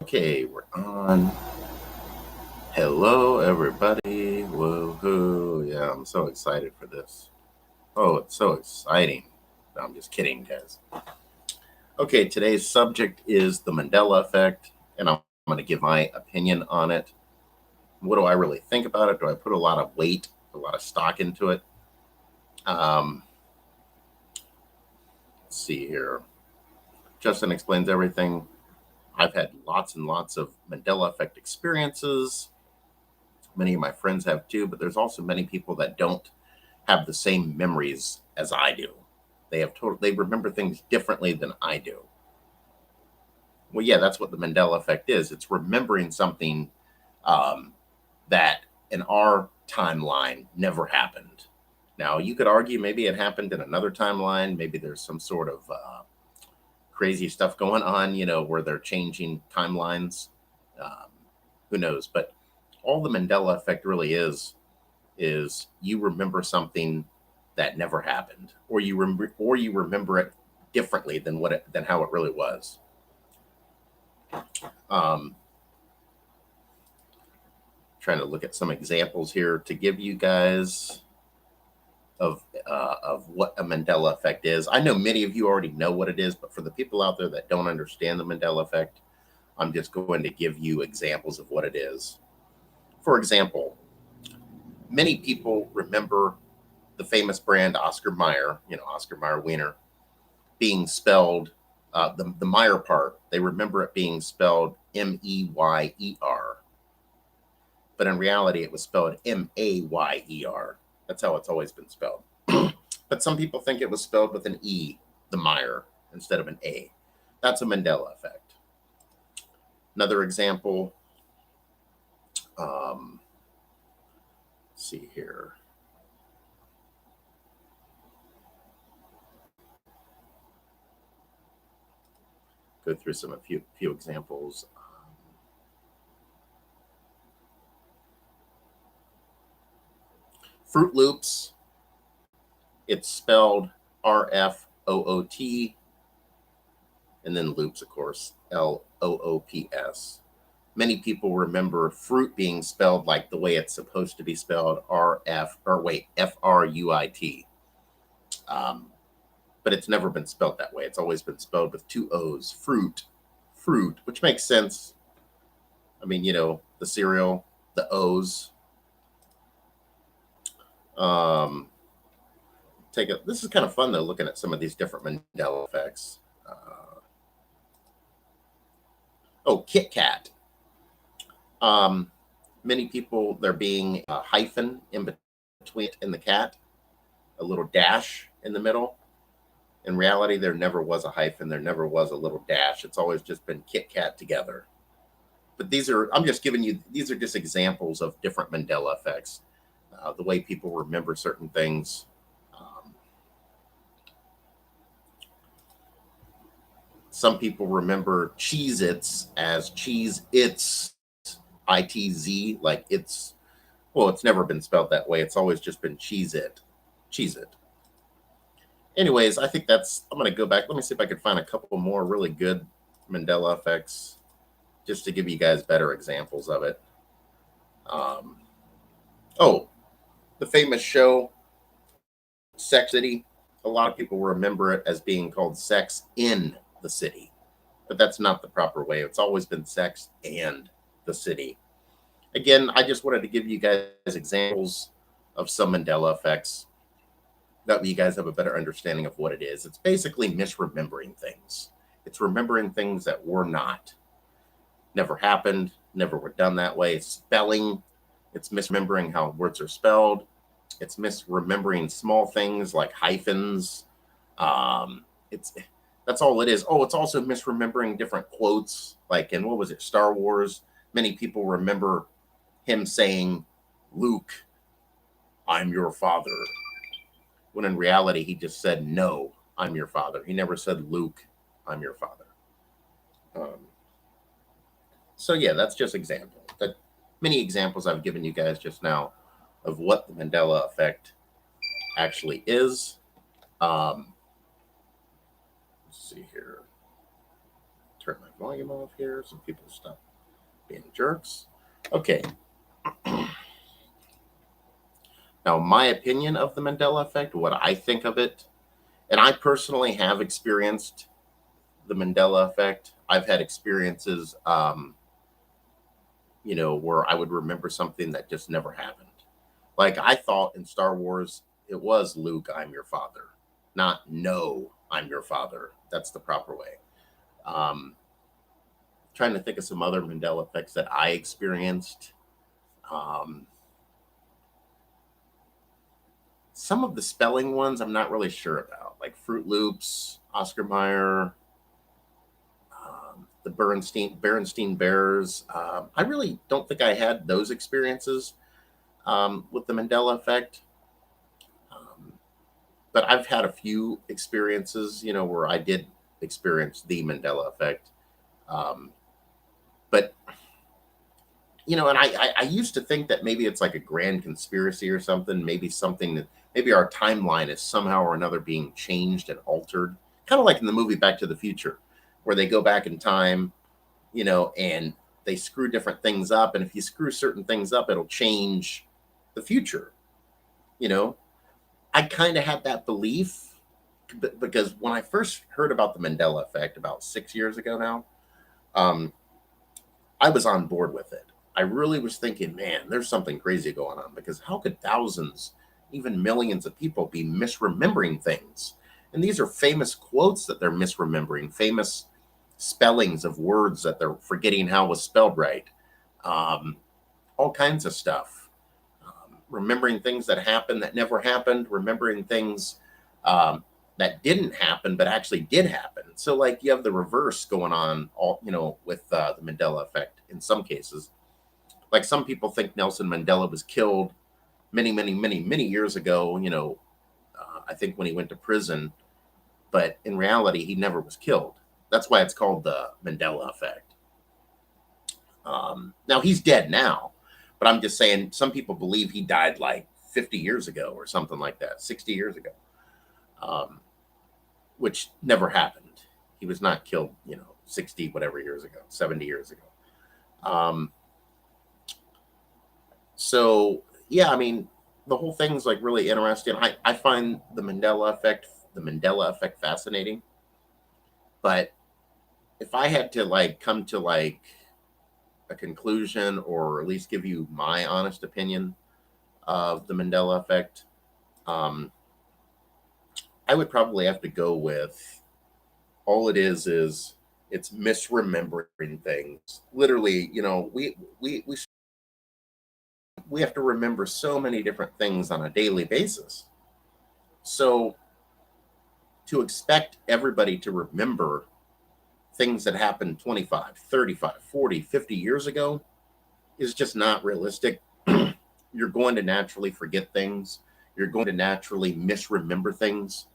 Okay, we're on. Hello, everybody. Woohoo. Yeah, I'm so excited for this. Oh, it's so exciting. No, I'm just kidding, guys. Okay, today's subject is the Mandela effect, and I'm going to give my opinion on it. What do I really think about it? Do I put a lot of weight, a lot of stock into it? Um, let's see here. Justin explains everything. I've had lots and lots of Mandela effect experiences. Many of my friends have too, but there's also many people that don't have the same memories as I do. They remember things differently than I do. Well, yeah, that's what the Mandela effect is. It's remembering something um, that in our timeline never happened. Now, you could argue maybe it happened in another timeline. Maybe there's some sort of crazy stuff going on, where they're changing timelines. Um, who knows? But all the Mandela effect really is you remember something that never happened, or you remember it differently than how it really was. Um, Trying to look at some examples here to give you guys of what a Mandela effect is. I know many of you already know what it is, but for the people out there that don't understand the Mandela effect, I'm just going to give you examples of what it is. For example, many people remember the famous brand Oscar Mayer, Oscar Mayer Wiener, being spelled the Meyer part. They remember it being spelled Meyer, but in reality, it was spelled Mayer. That's how it's always been spelled. But some people think it was spelled with an E, the Meyer, instead of an A. That's a Mandela effect. Another example. Um, let's see here. Go through a few examples. Fruit Loops. It's spelled RFOOT, and then Loops, of course, LOOPS. Many people remember fruit being spelled like the way it's supposed to be spelled, FRUIT. Um, but it's never been spelled that way. It's always been spelled with two O's, fruit, which makes sense. I mean, the cereal, the O's. Um, This is kind of fun though, looking at some of these different Mandela effects. Kit Kat. Um, Many people, there being a hyphen in between it and the cat, a little dash in the middle. In reality, there never was a hyphen. There never was a little dash. It's always just been Kit Kat together. But I'm just giving you, these are just examples of different Mandela effects, the way people remember certain things. Um, some people remember Cheez Its as Cheese Its, ITZ, like it's never been spelled that way. It's always just been Cheez It. Anyways, I think I'm going to go back. Let me see if I could find a couple more really good Mandela effects just to give you guys better examples of it. Um, oh, the famous show, Sex City. A lot of people remember it as being called Sex in the City, but that's not the proper way. It's always been Sex and the City. Again, I just wanted to give you guys examples of some Mandela effects. That way you guys have a better understanding of what it is. It's basically misremembering things. It's remembering things that were not, never happened, never were done that way. It's spelling. It's misremembering how words are spelled. It's misremembering small things like hyphens. It's That's all it is. Oh, it's also misremembering different quotes. Like in, what was it, Star Wars? Many people remember him saying, "Luke, I'm your father," when in reality he just said, "No, I'm your father." He never said, "Luke, I'm your father." Um, so yeah, that's just example. That many examples I've given you guys just now of what the Mandela effect actually is. Let's see here. turn my volume off here so people stop being jerks. Okay. Now, my opinion of the Mandela effect, what I think of it, and I personally have experienced the Mandela effect. I've had experiences, where I would remember something that just never happened. Like I thought in Star Wars, it was Luke, I'm your father, not no, I'm your father. That's the proper way. Um, Trying to think of some other Mandela effects that I experienced. Um, some of the spelling ones I'm not really sure about, like Fruit Loops, Oscar Mayer, the Berenstein Bears. I really don't think I had those experiences with the Mandela effect. Um, but I've had a few experiences, where I did experience the Mandela effect. Um, but and I used to think that maybe it's like a grand conspiracy or something. Maybe something that maybe our timeline is somehow or another being changed and altered, kind of like in the movie Back to the Future, where they go back in time, and they screw different things up, and if you screw certain things up, it'll change the future. You know, I kind of had that belief because when I first heard about the Mandela effect about 6 years ago now, um, I was on board with it. I really was thinking, man, there's something crazy going on because how could thousands, even millions of people be misremembering things? And these are famous quotes that they're misremembering, famous spellings of words that they're forgetting how was spelled right, um, all kinds of stuff. Remembering things that happened that never happened, remembering things um, that didn't happen but actually did happen. So, like, you have the reverse going on, all with the Mandela effect in some cases. Like, some people think Nelson Mandela was killed many, many, many, many years ago. I think when he went to prison, but in reality, he never was killed. That's why it's called the Mandela effect. Now he's dead now, but I'm just saying some people believe he died like 50 years ago or something like that, 60 years ago, um, which never happened. He was not killed, 60 whatever years ago, 70 years ago. Um, so yeah, I mean, the whole thing's like really interesting. I find the Mandela effect fascinating. But if I had to like come to like a conclusion or at least give you my honest opinion of the Mandela effect, um, I would probably have to go with all it is it's misremembering things. Literally, we have to remember so many different things on a daily basis. So to expect everybody to remember things that happened 25, 35, 40, 50 years ago is just not realistic. You're going to naturally forget things. You're going to naturally misremember things.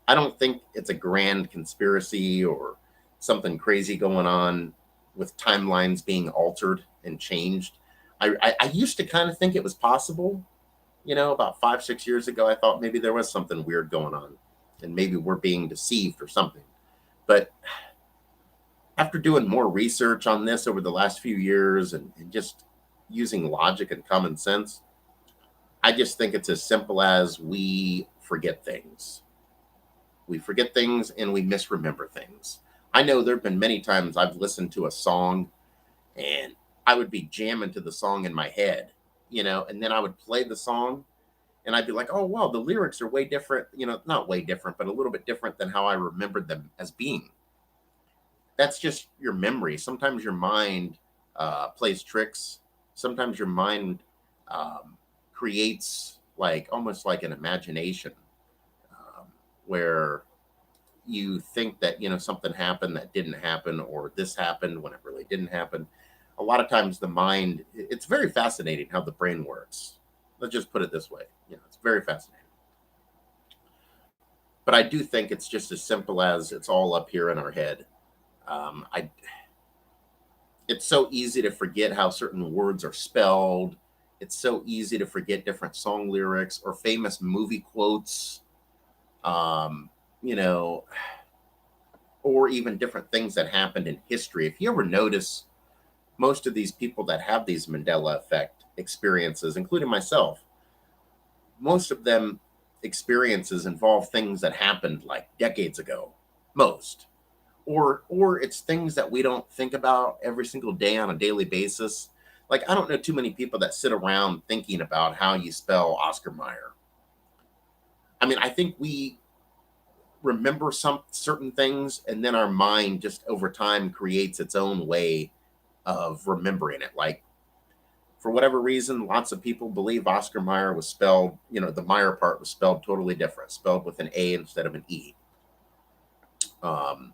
I don't think it's a grand conspiracy or something crazy going on with timelines being altered and changed. I used to kind of think it was possible, about 5, 6 years ago. I thought maybe there was something weird going on and maybe we're being deceived or something. But after doing more research on this over the last few years and just using logic and common sense, I just think it's as simple as we forget things. We forget things and we misremember things. I know there have been many times I've listened to a song and I would be jamming to the song in my head, and then I would play the song and I'd be like, oh, wow, the lyrics are way different, not way different, but a little bit different than how I remembered them as being. That's just your memory. Sometimes your mind plays tricks. Sometimes your mind creates like almost like an imagination um, where you think that something happened that didn't happen or this happened when it really didn't happen. A lot of times the mind, it's very fascinating how the brain works. Let's just put it this way. It's very fascinating. But I do think it's just as simple as it's all up here in our head. I It's so easy to forget how certain words are spelled. It's so easy to forget different song lyrics or famous movie quotes. Um, you know, or even different things that happened in history. If you ever notice, most of these people that have these Mandela effect experiences, including myself, most of them experiences involve things that happened like decades ago. Most. Or it's things that we don't think about every single day on a daily basis. Like, I don't know too many people that sit around thinking about how you spell Oscar Mayer. I mean, I think we remember some certain things, and then our mind just over time creates its own way of remembering it. Like, for whatever reason, lots of people believe Oscar Mayer was spelled, the Meyer part was spelled totally different, spelled with an A instead of an E. Um,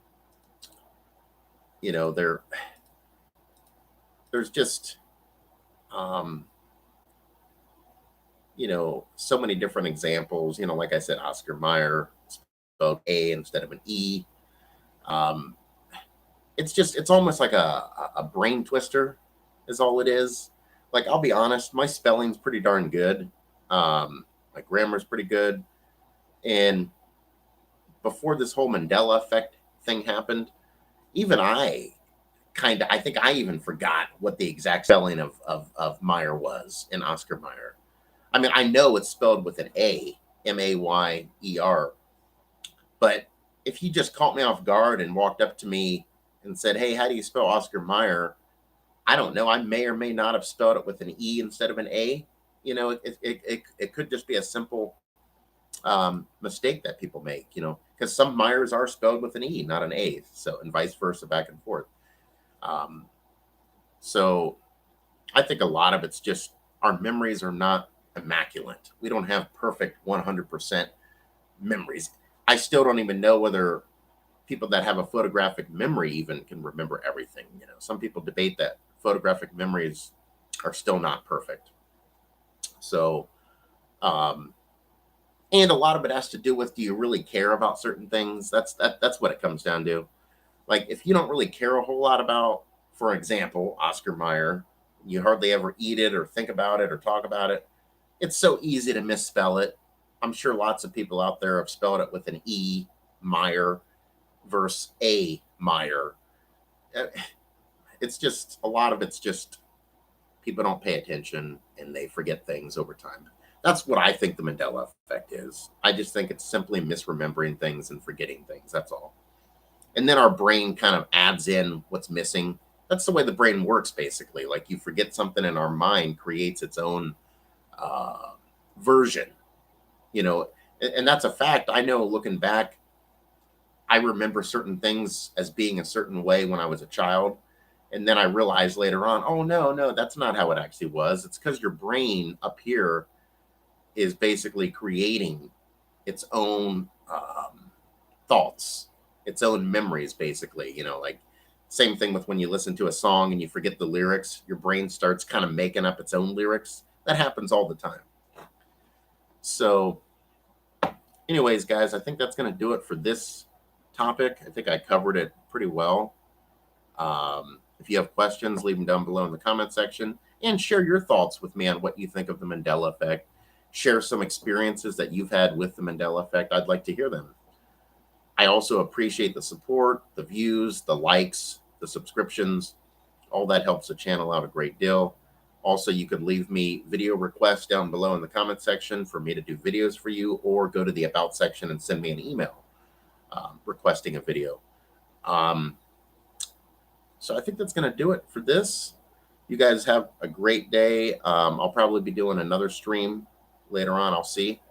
there's just, um, so many different examples. Like I said, Oscar Mayer spelled A instead of an E. Um, it's almost like a brain twister, is all it is. Like, I'll be honest, my spelling's pretty darn good. My grammar's pretty good. And before this whole Mandela effect thing happened, even I think I even forgot what the exact spelling of Meyer was in Oscar Mayer. I mean, I know it's spelled with an A, Mayer, but if you just caught me off guard and walked up to me and said, "Hey, how do you spell Oscar Mayer?" I don't know. I may or may not have spelled it with an E instead of an A. It could just be a simple mistake that people make, because some Myers are spelled with an E, not an A. So, and vice versa, back and forth. Um, so I think a lot of it's just our memories are not immaculate. We don't have perfect 100% memories. I still don't even know whether people that have a photographic memory even can remember everything. Some people debate that photographic memories are still not perfect. So, um, and a lot of it has to do with, do you really care about certain things? That's what it comes down to. Like, if you don't really care a whole lot about, for example, Oscar Mayer, you hardly ever eat it or think about it or talk about it. It's so easy to misspell it. I'm sure lots of people out there have spelled it with an E, Meyer, versus A, Meyer. Uh, It's just, a lot of it's just people don't pay attention and they forget things over time. That's what I think the Mandela effect is. I just think it's simply misremembering things and forgetting things. That's all. And then our brain kind of adds in what's missing. That's the way the brain works, basically. Like, you forget something and our mind creates its own uh, version, and that's a fact. I know, looking back, I remember certain things as being a certain way when I was a child. And then I realized later on, oh, no, no, that's not how it actually was. It's because your brain up here is basically creating its own thoughts, its own memories, basically. Like, same thing with when you listen to a song and you forget the lyrics, your brain starts kind of making up its own lyrics. That happens all the time. So, anyways, guys, I think that's going to do it for this topic. I think I covered it pretty well. If you have questions, leave them down below in the comment section and share your thoughts with me on what you think of the Mandela effect. Share some experiences that you've had with the Mandela effect. I'd like to hear them. I also appreciate the support, the views, the likes, the subscriptions. All that helps the channel out a great deal. Also, you could leave me video requests down below in the comment section for me to do videos for you, or go to the About section and send me an email requesting a video. So I think that's going to do it for this. You guys have a great day. I'll probably be doing another stream later on. I'll see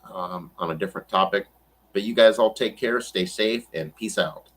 on a different topic. But you guys all take care, stay safe, and peace out.